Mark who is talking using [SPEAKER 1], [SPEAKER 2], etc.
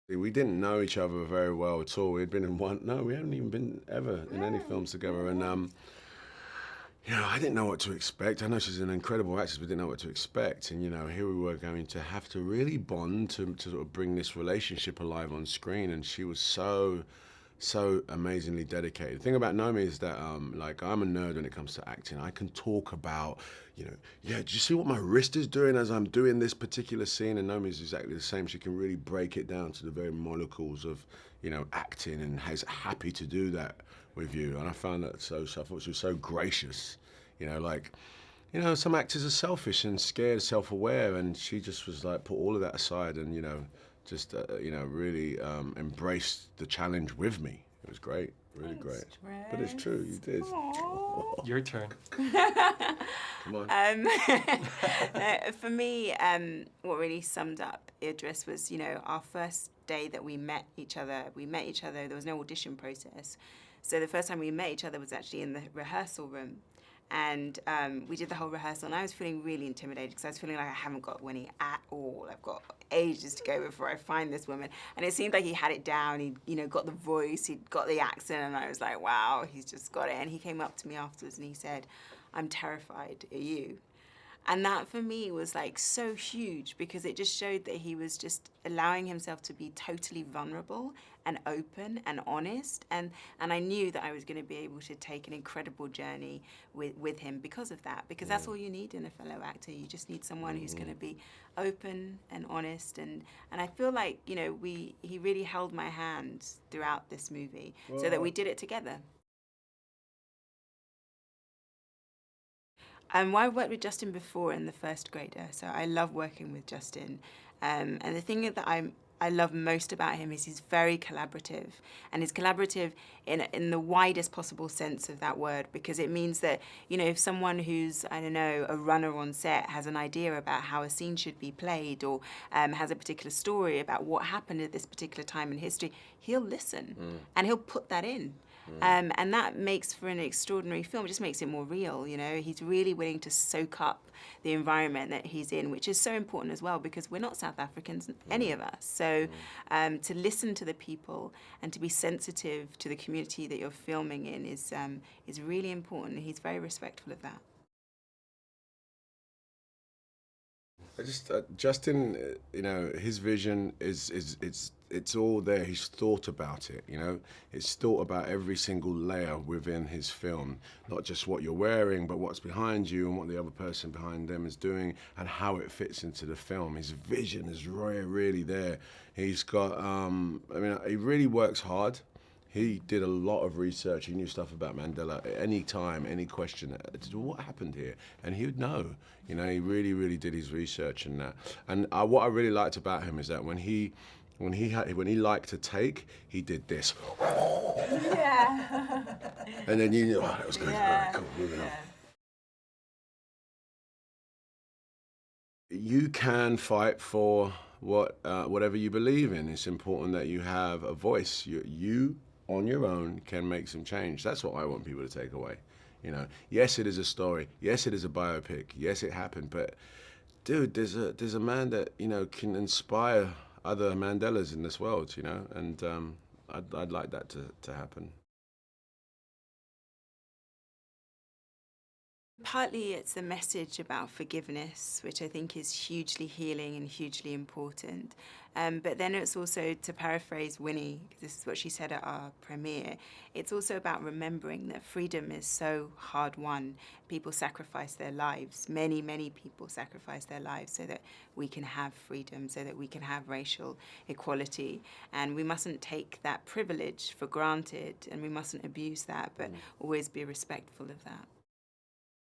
[SPEAKER 1] We didn't know each other very well at all. We'd been in one, no, we hadn't even been ever in any films together. And, I didn't know what to expect. I know she's an incredible actress, but didn't know what to expect. And, here we were going to have to really bond to sort of bring this relationship alive on screen. And she was so amazingly dedicated. The thing about Naomi is that, like, I'm a nerd when it comes to acting. I can talk about, yeah, do you see what my wrist is doing as I'm doing this particular scene? And Naomi's exactly the same. She can really break it down to the very molecules of, acting, and is happy to do that with you. And I found that I thought she was so gracious, like, some actors are selfish and scared, self-aware, and she just was like, put all of that aside and, just really embraced the challenge with me. It was great, really great. But it's true, you did.
[SPEAKER 2] Your turn.
[SPEAKER 1] Come on.
[SPEAKER 3] For me, what really summed up Idris was, our first day that we met each other. There was no audition process. So the first time we met each other was actually in the rehearsal room. And we did the whole rehearsal, and I was feeling really intimidated because I was feeling like I haven't got Winnie at all. I've got ages to go before I find this woman. And it seemed like he had it down. He'd got the voice, he'd got the accent, and I was like, wow, he's just got it. And he came up to me afterwards and he said, "I'm terrified, are you?" And that for me was like so huge, because it just showed that he was just allowing himself to be totally vulnerable and open and honest. And I knew that I was going to be able to take an incredible journey with him because of that, because that's all you need in a fellow actor. You just need someone who's going to be open and honest. And I feel like, he really held my hand throughout this movie so that we did it together. Well, I worked with Justin before in The First Grader, so I love working with Justin. And the thing that I love most about him is he's very collaborative, and he's collaborative in the widest possible sense of that word, because it means that, if someone who's, I don't know, a runner on set has an idea about how a scene should be played, or has a particular story about what happened at this particular time in history, he'll listen and he'll put that in. And that makes for an extraordinary film. It just makes it more real, He's really willing to soak up the environment that he's in, which is so important as well, because we're not South Africans, any of us. So to listen to the people and to be sensitive to the community that you're filming in is really important. He's very respectful of that.
[SPEAKER 1] I just Justin, his vision it's all there. He's thought about it. It's thought about every single layer within his film, not just what you're wearing, but what's behind you and what the other person behind them is doing and how it fits into the film. His vision is really there. He's got, he really works hard. He did a lot of research. He knew stuff about Mandela. At any time, any question, what happened here? And he would know. He really did his research and that. And what I really liked about him is that when he liked to take, he did this.
[SPEAKER 3] Yeah.
[SPEAKER 1] And then you knew, that was good.
[SPEAKER 3] Yeah.
[SPEAKER 1] All right, cool, moving on. You can fight for whatever you believe in. It's important that you have a voice. You on your own can make some change. That's what I want people to take away. Yes, it is a story. Yes, it is a biopic. Yes, it happened. But dude, there's a man that can inspire other Mandelas in this world. And I'd like that to happen.
[SPEAKER 3] Partly it's a message about forgiveness, which I think is hugely healing and hugely important. But then it's also, to paraphrase Winnie, because this is what she said at our premiere, it's also about remembering that freedom is so hard won. People sacrifice their lives. Many, many people sacrifice their lives so that we can have freedom, so that we can have racial equality. And we mustn't take that privilege for granted, and we mustn't abuse that, but always be respectful of that.